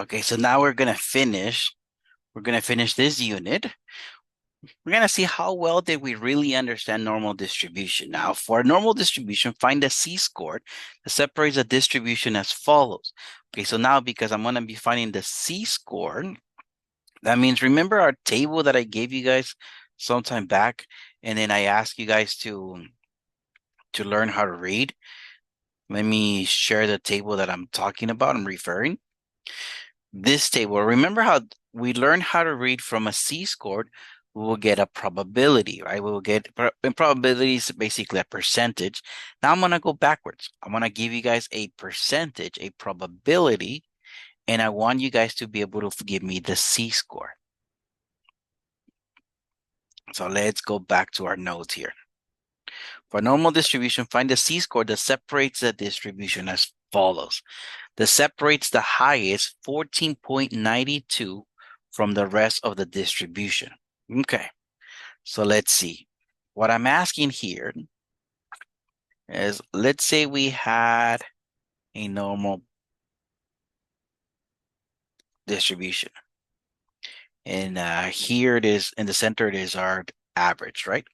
Okay, so now we're gonna finish. We're gonna finish this unit. We're gonna see how well did we really understand normal distribution. Now, for a normal distribution, find the C-score that separates the distribution as follows. Okay, so now because I'm gonna be finding the C-score, that means remember our table that I gave you guys sometime back, and then I asked you guys to learn how to read. Let me share the table that I'm talking about. I'm referring. This table, remember how we learned how to read from a C-score, we will get a probability, right? We will get and probability is basically a percentage. Now I'm going to go backwards. I'm going to give you guys a percentage, a probability, and I want you guys to be able to give me the C-score. So let's go back to our notes here. For a normal distribution, find the C-score that separates the distribution as follows. That separates the highest 14.92 from the rest of the distribution. Okay, so let's see. What I'm asking here is, let's say we had a normal distribution. And here it is, in the center it is our average, right?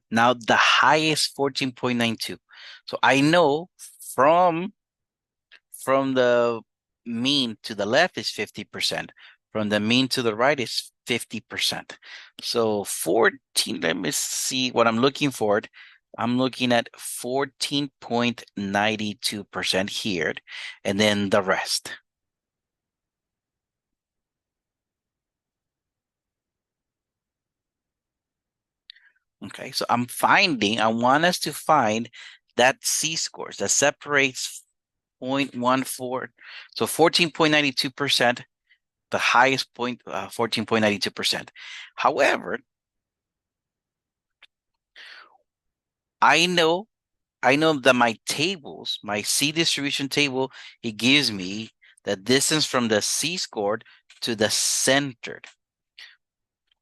Now the highest 14.92. So I know from the mean to the left is 50%. From the mean to the right is 50%. So 14, let me see what I'm looking for. I'm looking at 14.92% here, and then the rest. Okay, so I want us to find that C-scores that separates 0.14. So 14.92%, the highest point, 14.92%. However, I know that my tables, my C distribution table, it gives me the distance from the C-score to the centered.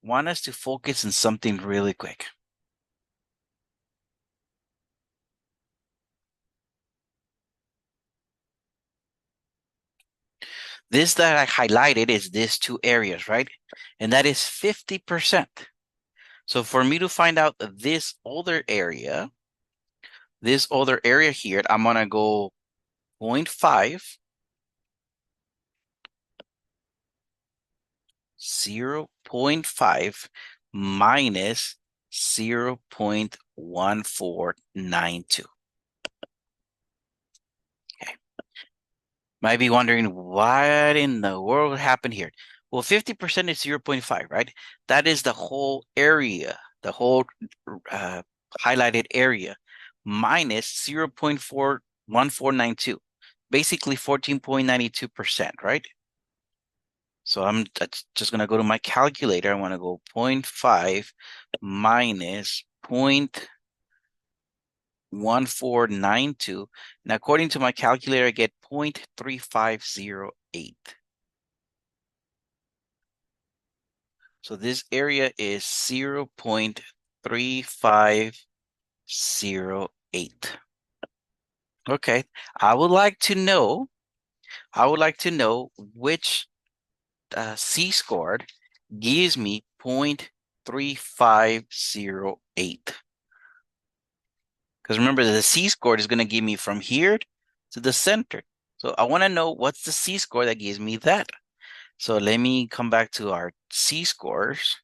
Want us to focus on something really quick. This that I highlighted is these two areas, right? And that is 50%. So for me to find out this other area here, I'm gonna go 0.5, 0.5 minus 0.1492. Okay. Might be wondering what in the world happened here. Well, 50% is 0.5, right? That is the whole area, the whole uh, highlighted area, minus 0.41492, basically 14.92%, right? So I'm just going to go to my calculator. I want to go 0.5 minus 0.1492. And according to my calculator, I get 0.3508. So this area is 0.3508. Okay, I would like to know which C-scored gives me 0.3508. Because remember, the C-score is going to give me from here to the center. So I want to know what's the C-score that gives me that. So let me come back to our C-scores.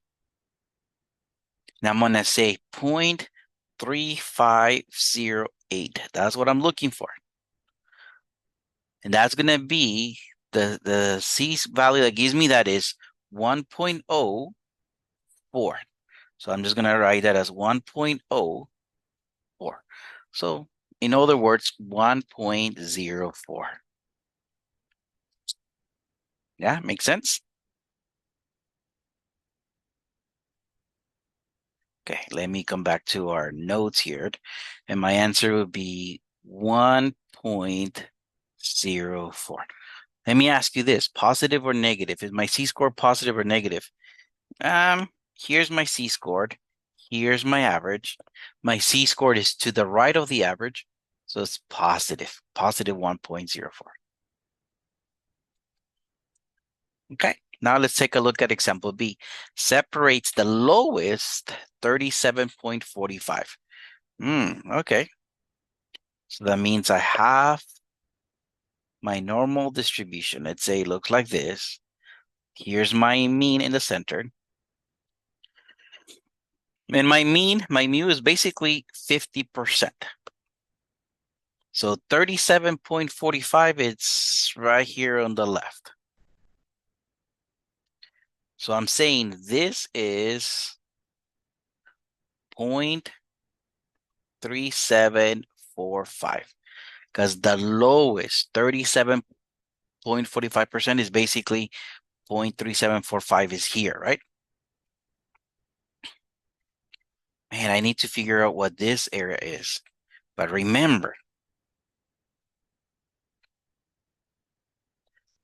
Now I'm going to say 0.3508. That's what I'm looking for. And that's going to be the C value that gives me that is 1.04. So I'm just going to write that as 1.04. So in other words, 1.04. Yeah, makes sense? Okay, let me come back to our notes here. And my answer would be 1.04. Let me ask you this, positive or negative? Is my C-score positive or negative? Here's my C-score. Here's my average. My C-score is to the right of the average, so it's positive 1.04. Okay, now let's take a look at example B. Separates the lowest 37.45. Okay. So that means I have my normal distribution. Let's say it looks like this. Here's my mean in the center. And my mean, my mu is basically 50%. So 37.45, it's right here on the left. So I'm saying this is 0.3745 because the lowest 37.45% is basically 0.3745 is here, right? Man, I need to figure out what this area is. But remember,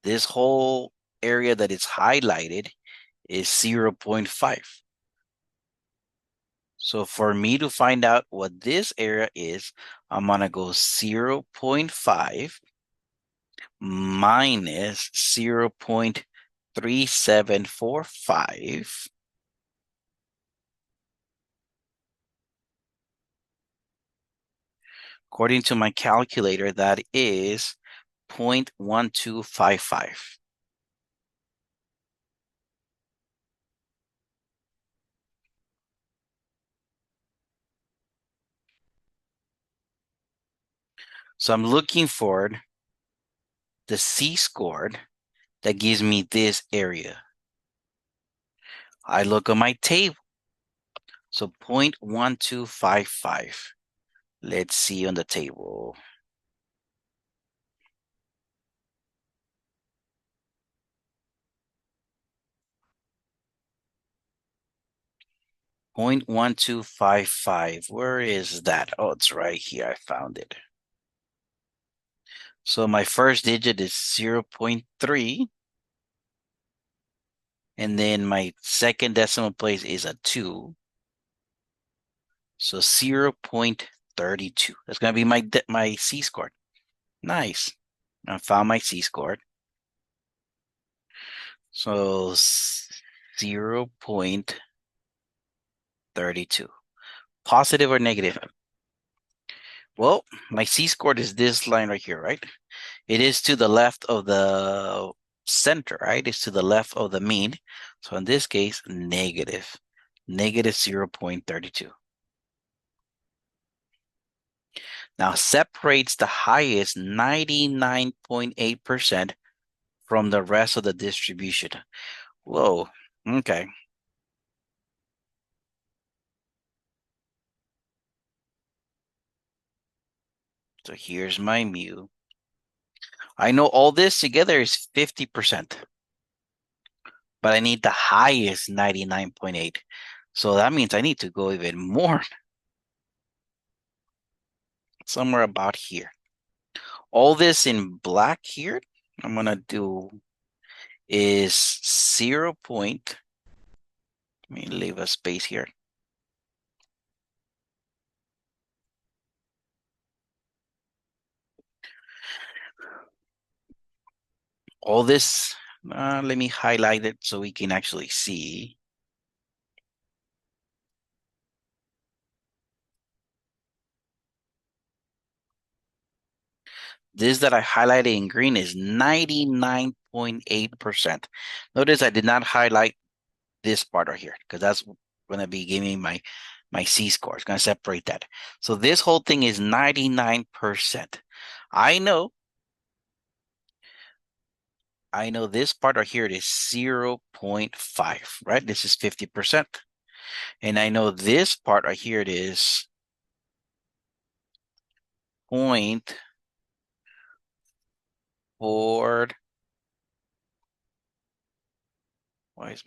this whole area that is highlighted is 0.5. So for me to find out what this area is, I'm going to go 0.5 minus 0.3745. According to my calculator, that is 0.1255. So I'm looking for the C-scored that gives me this area. I look at my table. So 0.1255. Let's see on the table. 0.1255. Where is that? Oh, it's right here. I found it. So my first digit is 0.3. And then my second decimal place is a 2. So 0.32. That's going to be my C-score. Nice. I found my C-score. So 0.32. Positive or negative? Well, my C-score is this line right here, right? It is to the left of the center, right? It's to the left of the mean. So in this case, negative. Negative 0.32. Now separates the highest 99.8% from the rest of the distribution. Whoa, okay. So here's my mu. I know all this together is 50%, but I need the highest 99.8. So that means I need to go even more, somewhere about here. All this in black here, I'm gonna do is 0 point. Let me leave a space here. All this, let me highlight it so we can actually see. This that I highlighted in green is 99.8%. Notice I did not highlight this part right here because that's going to be giving my C-score. It's going to separate that. So this whole thing is 99%. I know this part right here is 0.5, right? This is 50%. And I know this part right here it is 0.4. Why is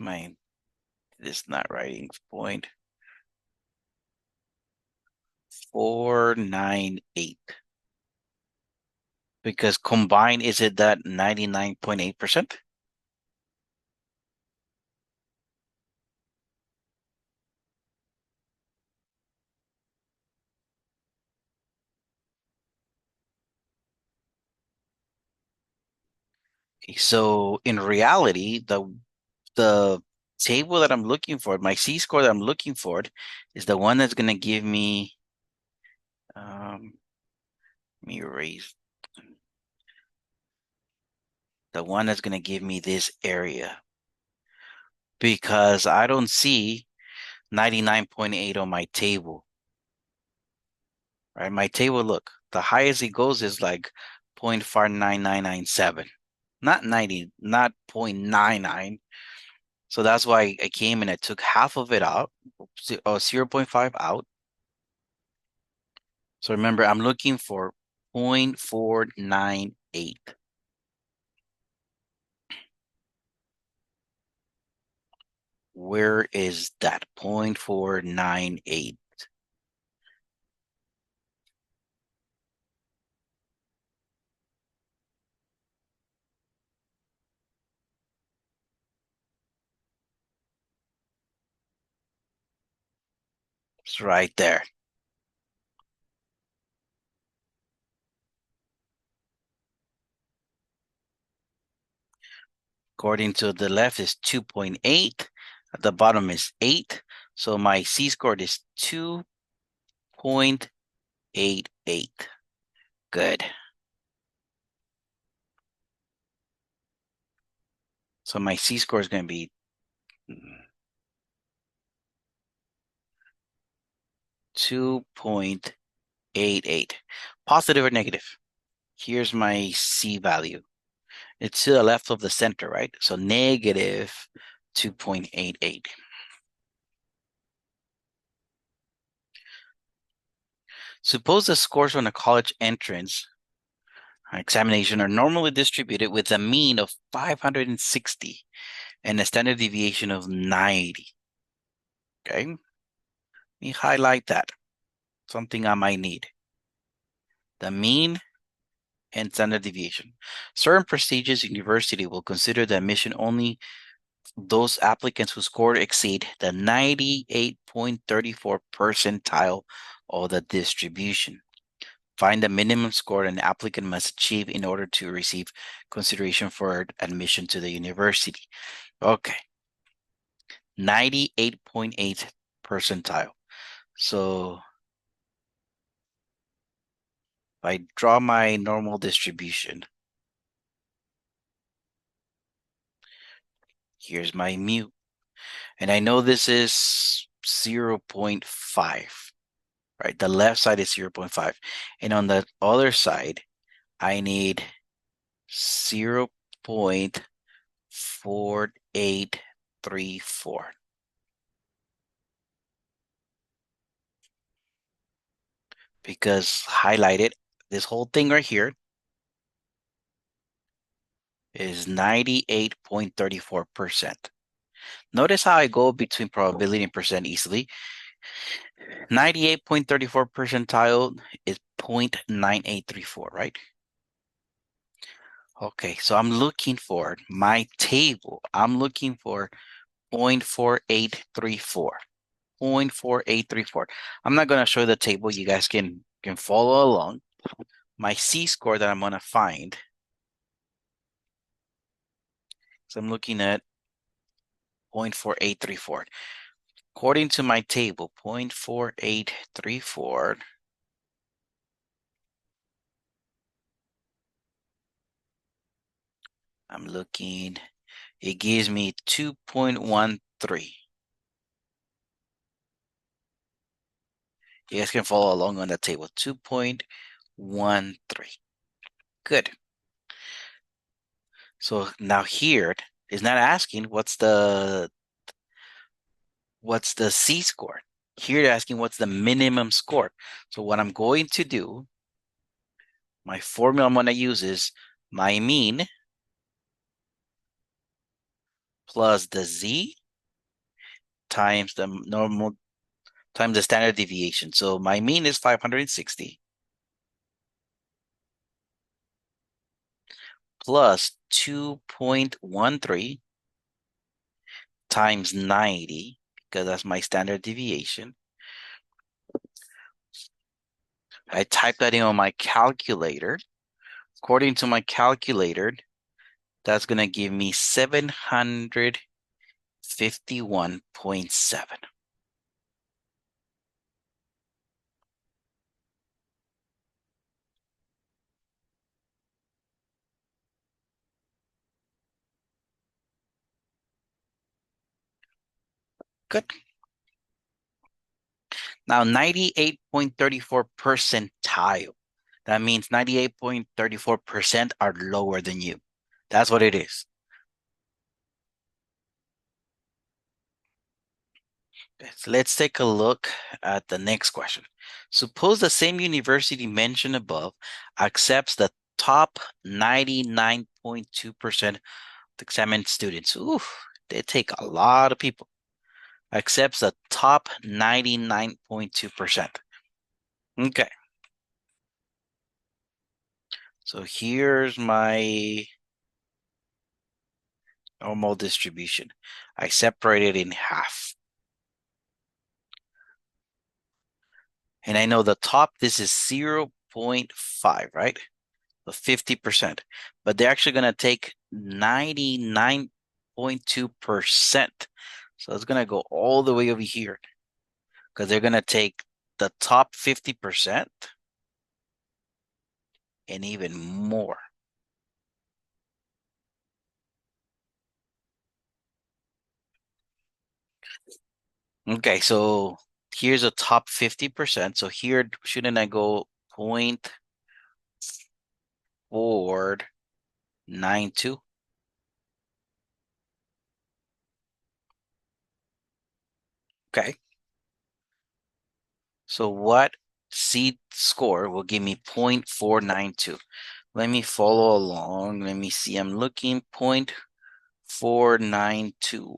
this not writing? 0.498. Because combined, is it that 99.8%? So in reality, the table that I'm looking for, my C-score that I'm looking for, is the one that's gonna give me. Let me erase the one that's gonna give me this area because I don't see 99.8 on my table. Right, my table. Look, the highest it goes is like 0.59997, not 90, not 0.99. So that's why I came and I took half of it out, 0.5 out. So remember, I'm looking for 0.498. Where is that 0.498? It's right there. According to the left is 2.8. At the bottom is 8. So my C-score is 2.88. Good. So my C-score is going to be 2.88. Positive or negative? Here's my C value. It's to the left of the center, right? So negative 2.88. Suppose the scores on a college entrance examination are normally distributed with a mean of 560 and a standard deviation of 90. Okay, let me highlight that. Something I might need. The mean and standard deviation. Certain prestigious university will consider the admission only those applicants who score exceed the 98.34 percentile of the distribution. Find the minimum score an applicant must achieve in order to receive consideration for admission to the university. Okay, 98.8 percentile. So if I draw my normal distribution, here's my mu. And I know this is 0.5, right? The left side is 0.5. And on the other side, I need 0.4834. Because highlighted, this whole thing right here is 98.34%. Notice how I go between probability and percent easily. 98.34 percentile is 0.9834, right? Okay, so I'm looking for my table. I'm looking for 0.4834. 0.4834. I'm not going to show the table. You guys can follow along. My C-score that I'm going to find. So I'm looking at 0.4834. According to my table, 0.4834. I'm looking, it gives me 2.13. You guys can follow along on that table, 2.13. Good. So now here is not asking what's the C-score. Here they're asking what's the minimum score. So what I'm going to do, my formula I'm going to use is my mean plus the Z times the normal times the standard deviation. So my mean is 560 plus 2.13 times 90, because that's my standard deviation. I type that in on my calculator. According to my calculator, That's going to give me 751.7. Good. Now, 98.34 percentile. That means 98.34% are lower than you. That's what it is. So let's take a look at the next question. Suppose the same university mentioned above accepts the top 99.2% of examined students. Ooh, they take a lot of people. Accepts the top 99.2%. Okay. So here's my normal distribution. I separate it in half. And I know the top, this is 0.5, right? So 50%. But they're actually going to take 99.2%. So it's going to go all the way over here because they're going to take the top 50% and even more. Okay, so here's a top 50%. So here, shouldn't I go 0.492? Okay. So what seed score will give me 0.492? Let me follow along. Let me see. I'm looking 0.492.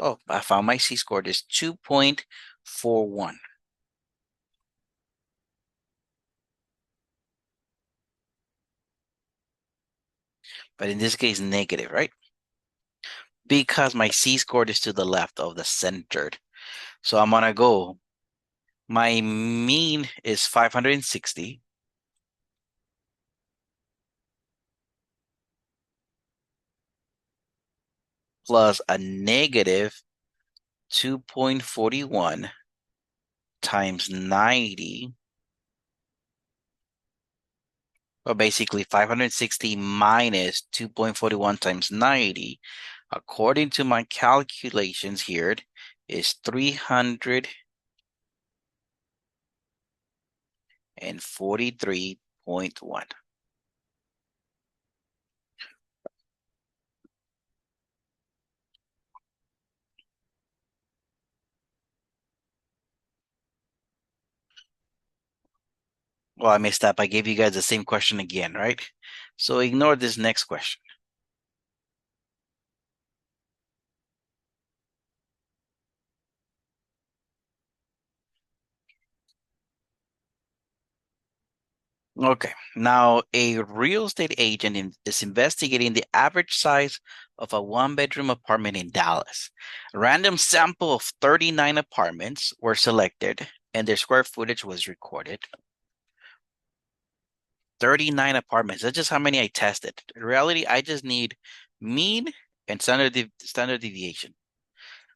Oh, I found my C-score. It's 2.41. But in this case, negative, right? Because my C-score is to the left of the centered. So I'm gonna go. My mean is 560. Plus a negative 2.41 times 90. Well, basically 560 minus 2.41 times 90, according to my calculations here, is 343.1. Well, I messed up. I gave you guys the same question again, right? So ignore this next question. Okay, now a real estate agent is investigating the average size of a one-bedroom apartment in Dallas. A random sample of 39 apartments were selected and their square footage was recorded. 39 apartments. That's just how many I tested. In reality, I just need mean and standard deviation.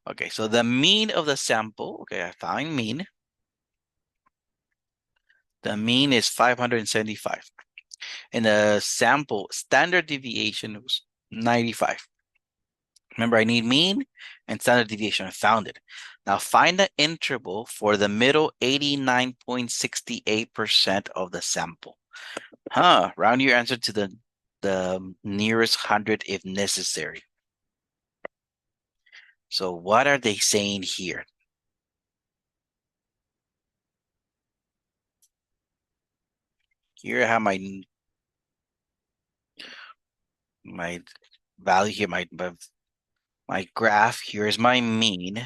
Okay, so the mean of the sample, okay, I found mean. The mean is 575. And the sample standard deviation was 95. Remember, I need mean and standard deviation. I found it. Now find the interval for the middle 89.68% of the sample. Round your answer to the nearest 100 if necessary. So what are they saying here? Here I have my value here, my graph. Here's my mean.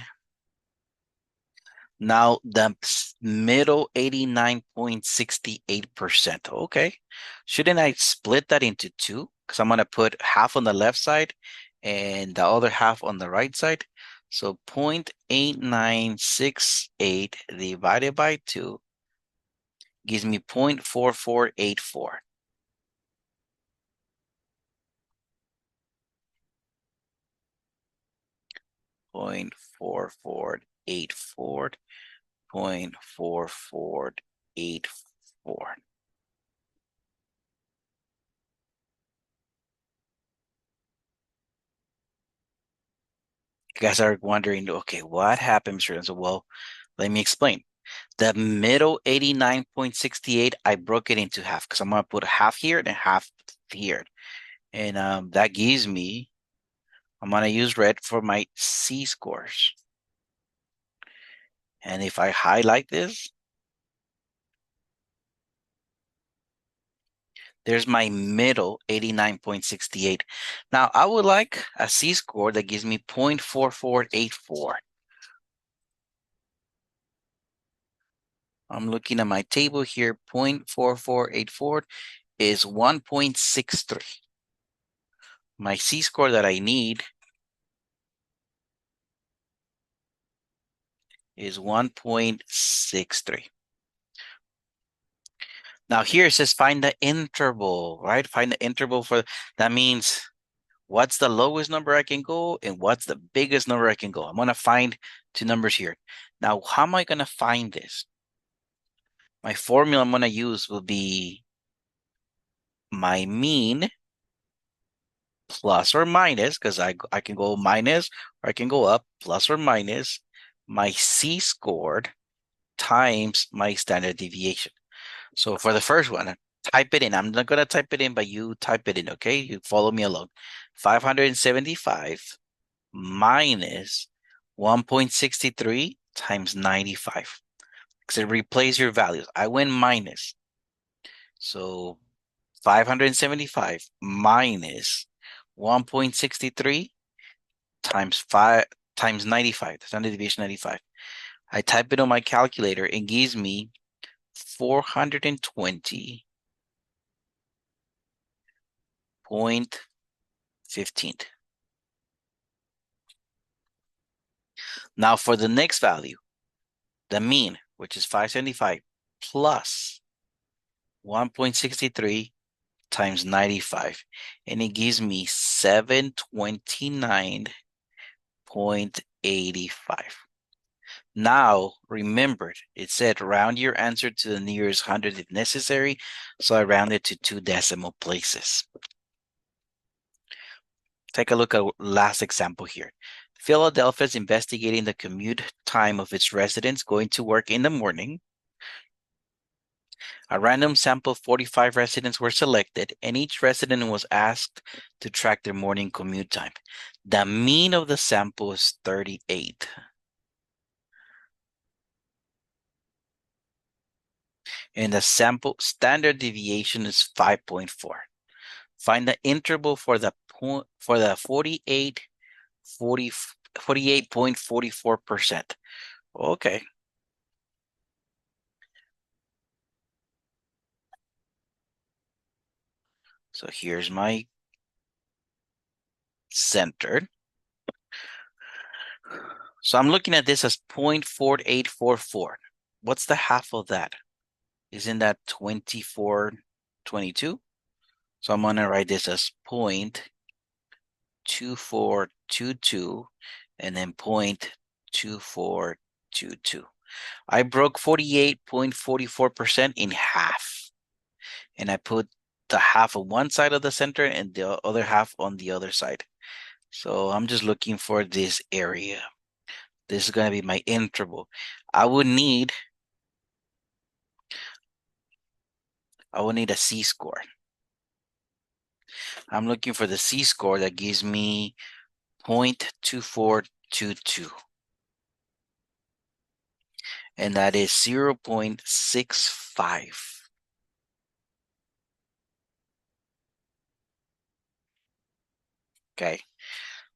Now the middle 89.68%. Okay. Shouldn't I split that into two? Because I'm going to put half on the left side and the other half on the right side. So 0.8968 divided by 2 gives me 0.4484. 0.4484, 0.4484. You guys are wondering, okay, what happened, Mr. Leonzo? Well, let me explain. The middle 89.68, I broke it into half because I'm going to put half here and half here. And that gives me, I'm going to use red for my C scores. And if I highlight this, there's my middle 89.68. Now, I would like a C score that gives me 0.4484. I'm looking at my table here. 0.4484 is 1.63. My C score that I need is 1.63. Now here it says find the interval, right? Find the interval for, that means what's the lowest number I can go and what's the biggest number I can go. I'm going to find two numbers here. Now, how am I going to find this? My formula I'm going to use will be my mean plus or minus, because I can go minus or I can go up, plus or minus my C scored times my standard deviation. So for the first one, type it in. I'm not going to type it in, but you type it in, okay? You follow me along. 575 minus 1.63 times 95. Because it replace your values. I went minus. So 575 minus 1.63 times 5 times 95. The standard deviation 95. I type it on my calculator and gives me 420.15. Now for the next value, the mean, which is 575 plus 1.63 times 95, and it gives me 729.85. Now, remember, it said round your answer to the nearest hundred if necessary, so I rounded to 2 decimal places. Take a look at last example here. Philadelphia is investigating the commute time of its residents going to work in the morning. A random sample of 45 residents were selected, and each resident was asked to track their morning commute time. The mean of the sample is 38. And the sample standard deviation is 5.4. Find the interval for the 48.44%. Okay. So here's my center. So I'm looking at this as 0.4844. What's the half of that? Isn't that 2422? So I'm gonna write this as 0.2422 and then 0.2422. I broke 48.44% in half. And I put the half on one side of the center and the other half on the other side. So I'm just looking for this area. This is going to be my interval. I would need a C score. I'm looking for the C score that gives me 0.2422. And that is 0.65. Okay.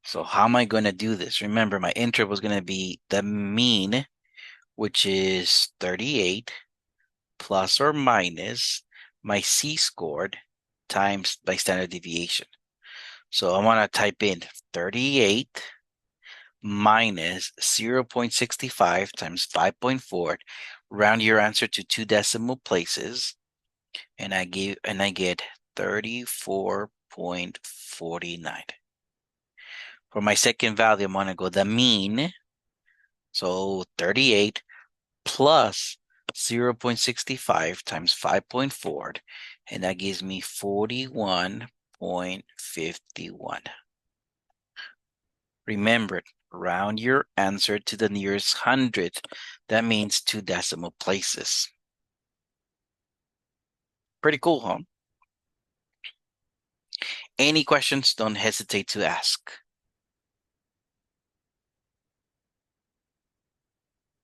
So how am I going to do this? Remember, my interval is going to be the mean, which is 38, plus or minus my C scored times my standard deviation. So I want to type in 38 minus 0.65 times 5.4. Round your answer to 2 decimal places, and I get 34.49. For my second value, I'm going to go the mean. So 38 plus 0.65 times 5.4, and that gives me 41.51. Remember, round your answer to the nearest hundredth. That means 2 decimal places. Pretty cool, huh? Any questions, don't hesitate to ask.